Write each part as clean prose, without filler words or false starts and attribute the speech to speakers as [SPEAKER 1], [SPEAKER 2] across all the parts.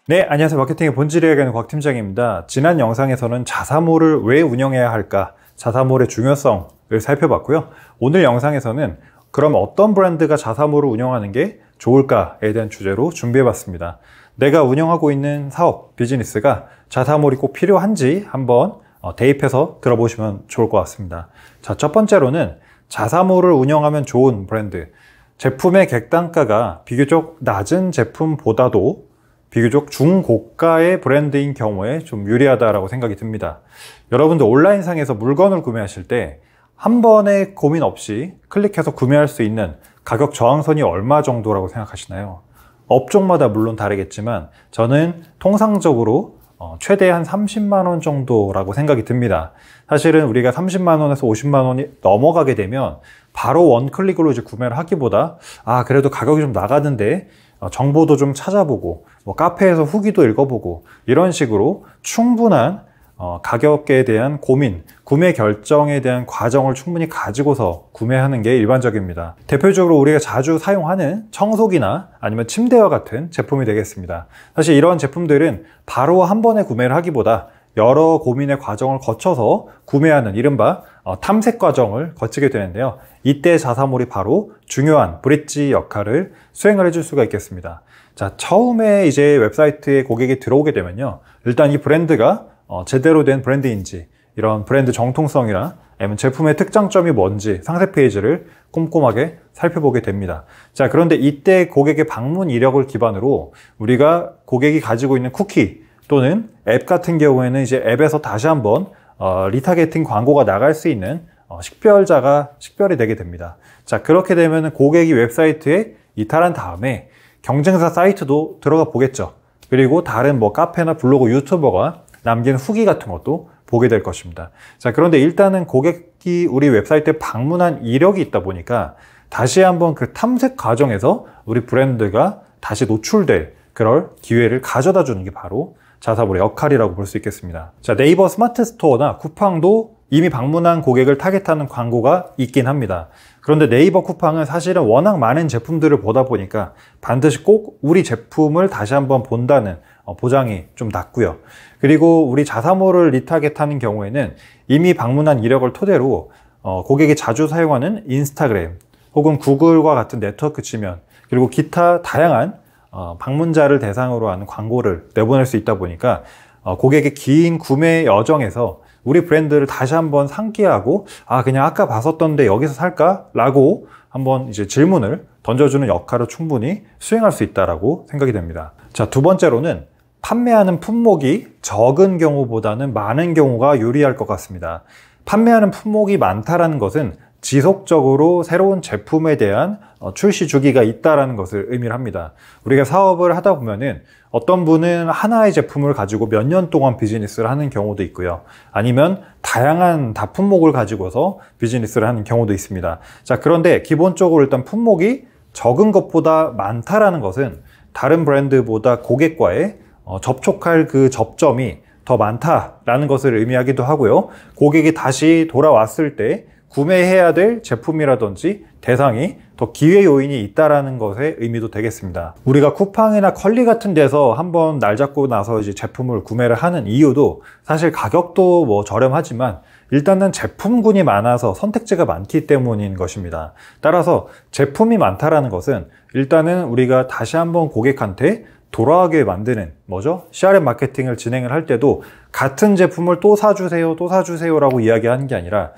[SPEAKER 1] 네, 안녕하세요. 마케팅의 본질을 이야기하는 곽 팀장입니다. 지난 영상에서는 자사몰을 왜 운영해야 할까, 자사몰의 중요성을 살펴봤고요. 오늘 영상에서는 그럼 어떤 브랜드가 자사몰을 운영하는 게 좋을까에 대한 주제로 준비해봤습니다. 내가 운영하고 있는 사업, 비즈니스가 자사몰이 꼭 필요한지 한번 대입해서 들어보시면 좋을 것 같습니다. 자, 첫 번째로는 자사몰을 운영하면 좋은 브랜드, 제품의 객단가가 비교적 낮은 제품보다도 비교적 중고가의 브랜드인 경우에 좀 유리하다라고 생각이 듭니다. 여러분들 온라인상에서 물건을 구매하실 때 한 번에 고민 없이 클릭해서 구매할 수 있는 가격 저항선이 얼마 정도라고 생각하시나요? 업종마다 물론 다르겠지만 저는 통상적으로 최대 한 30만 원 정도라고 생각이 듭니다. 사실은 우리가 30만 원에서 50만 원이 넘어가게 되면 바로 원클릭으로 이제 구매를 하기보다 그래도 가격이 좀 나가는데 정보도 좀 찾아보고 카페에서 후기도 읽어보고 이런 식으로 충분한 가격에 대한 고민, 구매 결정에 대한 과정을 충분히 가지고서 구매하는 게 일반적입니다. 대표적으로 우리가 자주 사용하는 청소기나 아니면 침대와 같은 제품이 되겠습니다. 사실 이런 제품들은 바로 한 번에 구매를 하기보다 여러 고민의 과정을 거쳐서 구매하는 이른바 탐색 과정을 거치게 되는데요. 이때 자사몰이 바로 중요한 브릿지 역할을 수행을 해줄 수가 있겠습니다. 자, 처음에 이제 웹사이트에 고객이 들어오게 되면요. 일단 이 브랜드가 제대로 된 브랜드인지, 이런 브랜드 정통성이나 아니면 제품의 특장점이 뭔지 상세 페이지를 꼼꼼하게 살펴보게 됩니다. 자, 그런데 이때 고객의 방문 이력을 기반으로 우리가 고객이 가지고 있는 쿠키 또는 앱 같은 경우에는 이제 앱에서 다시 한번 리타게팅 광고가 나갈 수 있는 식별자가 식별이 되게 됩니다. 자, 그렇게 되면 고객이 웹사이트에 이탈한 다음에 경쟁사 사이트도 들어가 보겠죠. 그리고 다른 카페나 블로그, 유튜버가 남긴 후기 같은 것도 보게 될 것입니다. 자, 그런데 일단은 고객이 우리 웹사이트에 방문한 이력이 있다 보니까 다시 한번 그 탐색 과정에서 우리 브랜드가 다시 노출될 그럴 기회를 가져다 주는 게 바로 자사몰의 역할이라고 볼 수 있겠습니다. 자, 네이버 스마트 스토어나 쿠팡도 이미 방문한 고객을 타겟하는 광고가 있긴 합니다. 그런데 네이버 쿠팡은 사실은 워낙 많은 제품들을 보다 보니까 반드시 꼭 우리 제품을 다시 한번 본다는 보장이 좀 낮고요. 그리고 우리 자사몰을 리타겟하는 경우에는 이미 방문한 이력을 토대로 고객이 자주 사용하는 인스타그램 혹은 구글과 같은 네트워크 지면, 그리고 기타 다양한 방문자를 대상으로 하는 광고를 내보낼 수 있다 보니까 고객의 긴 구매 여정에서 우리 브랜드를 다시 한번 상기하고 그냥 아까 봤었던데 여기서 살까? 라고 한번 이제 질문을 던져주는 역할을 충분히 수행할 수 있다라고 생각이 됩니다. 자, 두 번째로는 판매하는 품목이 적은 경우보다는 많은 경우가 유리할 것 같습니다. 판매하는 품목이 많다라는 것은 지속적으로 새로운 제품에 대한 출시 주기가 있다는 것을 의미를 합니다. 우리가 사업을 하다 보면은 어떤 분은 하나의 제품을 가지고 몇 년 동안 비즈니스를 하는 경우도 있고요. 아니면 다양한 다품목을 가지고서 비즈니스를 하는 경우도 있습니다. 자, 그런데 기본적으로 일단 품목이 적은 것보다 많다라는 것은 다른 브랜드보다 고객과의 접촉할 그 접점이 더 많다라는 것을 의미하기도 하고요. 고객이 다시 돌아왔을 때 구매해야 될 제품이라든지 대상이 더 기회 요인이 있다라는 것의 의미도 되겠습니다. 우리가 쿠팡이나 컬리 같은 데서 한번 날 잡고 나서 이제 제품을 구매를 하는 이유도 사실 가격도 저렴하지만 일단은 제품군이 많아서 선택지가 많기 때문인 것입니다. 따라서 제품이 많다라는 것은 일단은 우리가 다시 한번 고객한테 돌아가게 만드는 CRM 마케팅을 진행을 할 때도 같은 제품을 또 사주세요, 또 사주세요 라고 이야기하는 게 아니라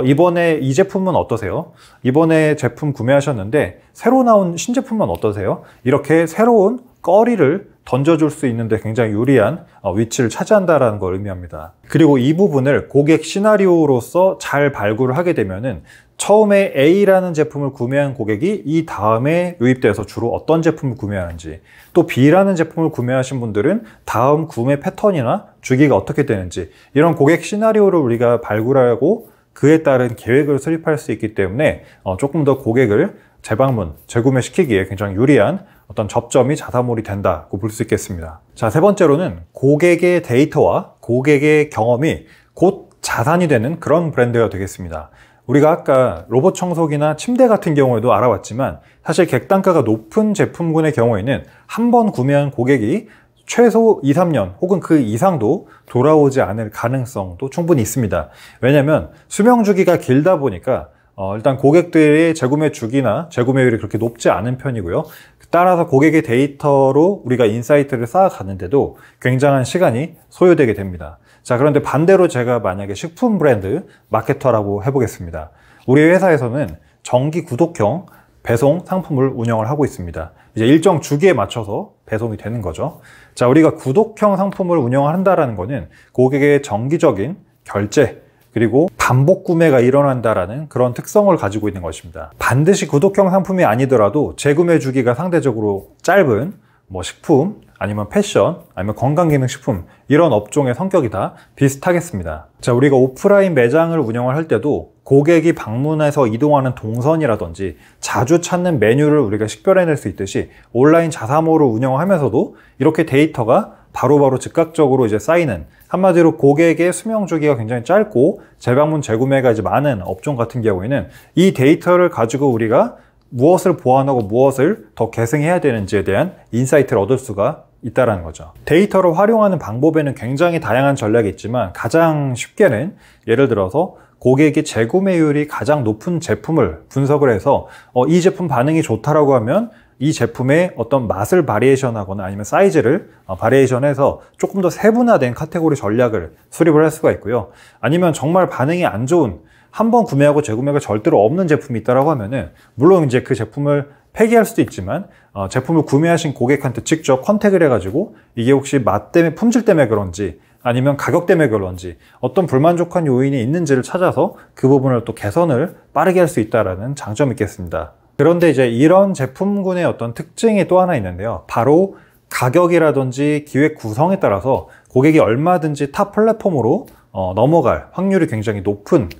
[SPEAKER 1] 이번에 이 제품은 어떠세요? 이번에 제품 구매하셨는데 새로 나온 신제품은 어떠세요? 이렇게 새로운 거리를 던져줄 수 있는데 굉장히 유리한 위치를 차지한다는 걸 의미합니다. 그리고 이 부분을 고객 시나리오로서 잘 발굴을 하게 되면은 처음에 A라는 제품을 구매한 고객이 이 다음에 유입돼서 주로 어떤 제품을 구매하는지, 또 B라는 제품을 구매하신 분들은 다음 구매 패턴이나 주기가 어떻게 되는지, 이런 고객 시나리오를 우리가 발굴하고 그에 따른 계획을 수립할 수 있기 때문에 조금 더 고객을 재방문, 재구매시키기에 굉장히 유리한 어떤 접점이 자사몰이 된다고 볼 수 있겠습니다. 자, 세 번째로는 고객의 데이터와 고객의 경험이 곧 자산이 되는 그런 브랜드가 되겠습니다. 우리가 아까 로봇 청소기나 침대 같은 경우에도 알아봤지만 사실 객단가가 높은 제품군의 경우에는 한 번 구매한 고객이 최소 2, 3년 혹은 그 이상도 돌아오지 않을 가능성도 충분히 있습니다. 왜냐하면 수명 주기가 길다 보니까 일단 고객들의 재구매 주기나 재구매율이 그렇게 높지 않은 편이고요. 따라서 고객의 데이터로 우리가 인사이트를 쌓아가는데도 굉장한 시간이 소요되게 됩니다. 자, 그런데 반대로 제가 만약에 식품 브랜드 마케터라고 해보겠습니다. 우리 회사에서는 정기 구독형 배송 상품을 운영을 하고 있습니다. 이제 일정 주기에 맞춰서 배송이 되는 거죠. 자, 우리가 구독형 상품을 운영한다라는 거는 고객의 정기적인 결제 그리고 반복 구매가 일어난다라는 그런 특성을 가지고 있는 것입니다. 반드시 구독형 상품이 아니더라도 재구매 주기가 상대적으로 짧은 식품 아니면 패션 아니면 건강기능식품 이런 업종의 성격이 다 비슷하겠습니다. 자, 우리가 오프라인 매장을 운영을 할 때도 고객이 방문해서 이동하는 동선이라든지 자주 찾는 메뉴를 우리가 식별해낼 수 있듯이 온라인 자사모를 운영하면서도 이렇게 데이터가 바로바로 즉각적으로 이제 쌓이는, 한마디로 고객의 수명 주기가 굉장히 짧고 재방문 재구매가 이제 많은 업종 같은 경우에는 이 데이터를 가지고 우리가 무엇을 보완하고 무엇을 더 계승해야 되는지에 대한 인사이트를 얻을 수가 있다는 거죠. 데이터를 활용하는 방법에는 굉장히 다양한 전략이 있지만 가장 쉽게는 예를 들어서 고객의 재구매율이 가장 높은 제품을 분석을 해서 이 제품 반응이 좋다라고 하면 이 제품의 어떤 맛을 바리에이션하거나 아니면 사이즈를 바리에이션해서 조금 더 세분화된 카테고리 전략을 수립을 할 수가 있고요. 아니면 정말 반응이 안 좋은, 한 번 구매하고 재구매가 절대로 없는 제품이 있다라고 하면은 물론 이제 그 제품을 폐기할 수도 있지만 제품을 구매하신 고객한테 직접 컨택을 해가지고 이게 혹시 맛 때문에, 품질 때문에 그런지 아니면 가격 때문에 그런지 어떤 불만족한 요인이 있는지를 찾아서 그 부분을 또 개선을 빠르게 할 수 있다는 장점이 있겠습니다. 그런데 이제 이런 제품군의 어떤 특징이 또 하나 있는데요. 바로 가격이라든지 기획 구성에 따라서 고객이 얼마든지 타 플랫폼으로 넘어갈 확률이 굉장히 높은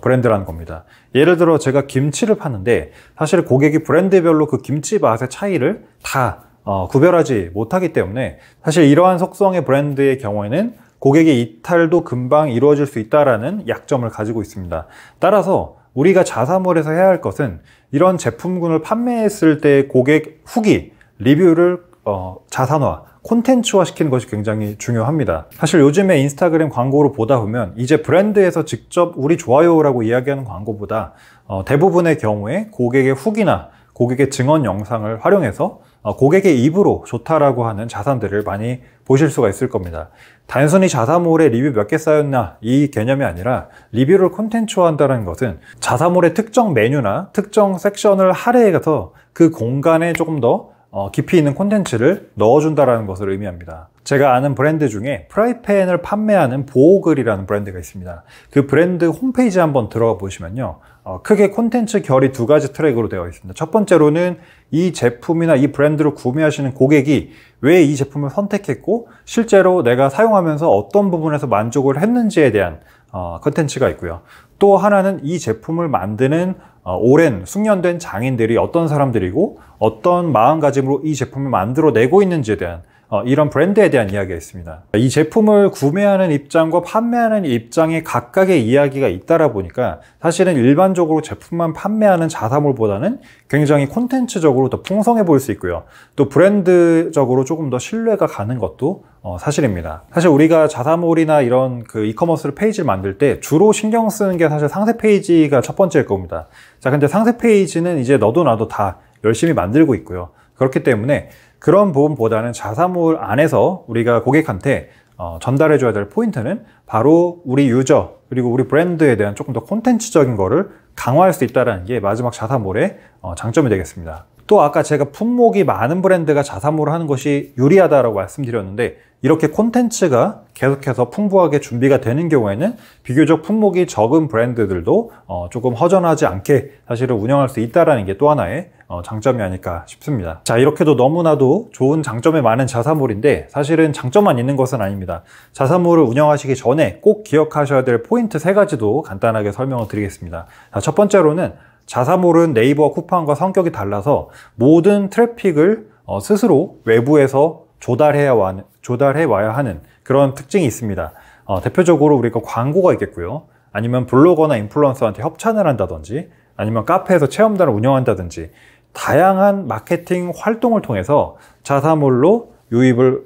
[SPEAKER 1] 브랜드라는 겁니다. 예를 들어 제가 김치를 파는데 사실 고객이 브랜드별로 그 김치 맛의 차이를 다 구별하지 못하기 때문에 사실 이러한 속성의 브랜드의 경우에는 고객의 이탈도 금방 이루어질 수 있다는 약점을 가지고 있습니다. 따라서 우리가 자사몰에서 해야 할 것은 이런 제품군을 판매했을 때 고객 후기, 리뷰를 자산화, 콘텐츠화 시키는 것이 굉장히 중요합니다. 사실 요즘에 인스타그램 광고로 보다 보면 이제 브랜드에서 직접 우리 좋아요라고 이야기하는 광고보다 대부분의 경우에 고객의 후기나 고객의 증언 영상을 활용해서 고객의 입으로 좋다라고 하는 자산들을 많이 보실 수가 있을 겁니다. 단순히 자사몰에 리뷰 몇 개 쌓였나 이 개념이 아니라 리뷰를 콘텐츠화한다는 것은 자사몰의 특정 메뉴나 특정 섹션을 할애해서 그 공간에 조금 더 깊이 있는 콘텐츠를 넣어준다는 것을 의미합니다. 제가 아는 브랜드 중에 프라이팬을 판매하는 보호글이라는 브랜드가 있습니다. 그 브랜드 홈페이지 한번 들어가 보시면요. 크게 콘텐츠 결이 두 가지 트랙으로 되어 있습니다. 첫 번째로는 이 제품이나 이 브랜드를 구매하시는 고객이 왜 이 제품을 선택했고 실제로 내가 사용하면서 어떤 부분에서 만족을 했는지에 대한 콘텐츠가 있고요. 또 하나는 이 제품을 만드는 오랜 숙련된 장인들이 어떤 사람들이고 어떤 마음가짐으로 이 제품을 만들어내고 있는지에 대한 이런 브랜드에 대한 이야기가 있습니다. 이 제품을 구매하는 입장과 판매하는 입장에 각각의 이야기가 있다라 보니까 사실은 일반적으로 제품만 판매하는 자사몰보다는 굉장히 콘텐츠적으로 더 풍성해 보일 수 있고요. 또 브랜드적으로 조금 더 신뢰가 가는 것도 사실입니다. 사실 우리가 자사몰이나 이런 그 이커머스 페이지를 만들 때 주로 신경 쓰는 게 사실 상세 페이지가 첫 번째일 겁니다. 자, 근데 상세 페이지는 이제 너도 나도 다 열심히 만들고 있고요. 그렇기 때문에 그런 부분보다는 자사몰 안에서 우리가 고객한테 전달해줘야 될 포인트는 바로 우리 유저 그리고 우리 브랜드에 대한 조금 더 콘텐츠적인 거를 강화할 수 있다는 게 마지막 자사몰의 장점이 되겠습니다. 또 아까 제가 품목이 많은 브랜드가 자사몰을 하는 것이 유리하다고 말씀드렸는데 이렇게 콘텐츠가 계속해서 풍부하게 준비가 되는 경우에는 비교적 품목이 적은 브랜드들도 조금 허전하지 않게 사실은 운영할 수 있다는 게 또 하나의 장점이 아닐까 싶습니다. 자, 이렇게도 너무나도 좋은 장점이 많은 자사몰인데 사실은 장점만 있는 것은 아닙니다. 자사몰을 운영하시기 전에 꼭 기억하셔야 될 포인트 3가지도 간단하게 설명을 드리겠습니다. 자, 첫 번째로는 자사몰은 네이버와 쿠팡과 성격이 달라서 모든 트래픽을 스스로 외부에서 조달해 와야 하는 그런 특징이 있습니다. 대표적으로 우리가 광고가 있겠고요. 아니면 블로거나 인플루언서한테 협찬을 한다든지, 아니면 카페에서 체험단을 운영한다든지, 다양한 마케팅 활동을 통해서 자사몰로 유입을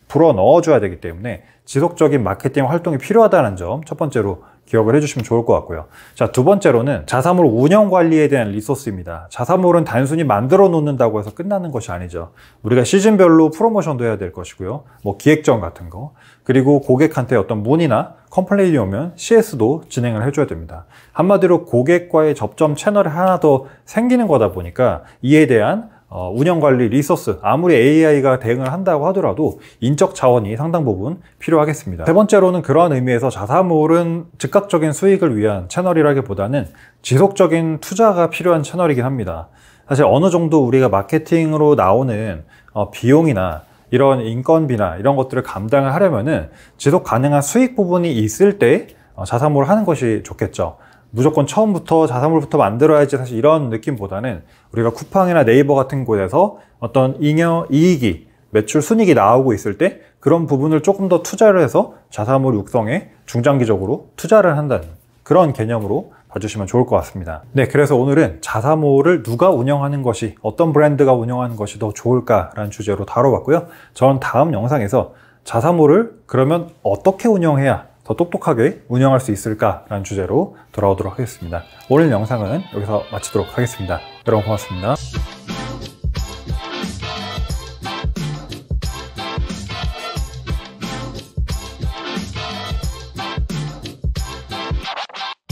[SPEAKER 1] 불어 넣어줘야 되기 때문에 지속적인 마케팅 활동이 필요하다는 점 첫 번째로 기억을 해주시면 좋을 것 같고요. 자, 두 번째로는 자사몰 운영 관리에 대한 리소스입니다. 자사몰은 단순히 만들어 놓는다고 해서 끝나는 것이 아니죠. 우리가 시즌별로 프로모션도 해야 될 것이고요. 뭐 기획전 같은 거, 그리고 고객한테 어떤 문의나 컴플레인이 오면 CS도 진행을 해줘야 됩니다. 한마디로 고객과의 접점 채널이 하나 더 생기는 거다 보니까 이에 대한 운영관리 리소스, 아무리 AI가 대응을 한다고 하더라도 인적 자원이 상당 부분 필요하겠습니다. 세 번째로는 그러한 의미에서 자사몰은 즉각적인 수익을 위한 채널이라기보다는 지속적인 투자가 필요한 채널이긴 합니다. 사실 어느 정도 우리가 마케팅으로 나오는 비용이나 이런 인건비나 이런 것들을 감당을 하려면은 지속 가능한 수익 부분이 있을 때 자사몰을 하는 것이 좋겠죠. 무조건 처음부터 자사몰부터 만들어야지, 사실 이런 느낌보다는 우리가 쿠팡이나 네이버 같은 곳에서 어떤 잉여 이익이, 매출 순이익이 나오고 있을 때 그런 부분을 조금 더 투자를 해서 자사몰 육성에 중장기적으로 투자를 한다는 그런 개념으로 봐주시면 좋을 것 같습니다. 네, 그래서 오늘은 자사몰을 누가 운영하는 것이, 어떤 브랜드가 운영하는 것이 더 좋을까라는 주제로 다뤄봤고요. 저는 다음 영상에서 자사몰을 그러면 어떻게 운영해야 더 똑똑하게 운영할 수 있을까라는 주제로 돌아오도록 하겠습니다. 오늘 영상은 여기서 마치도록 하겠습니다. 여러분 고맙습니다.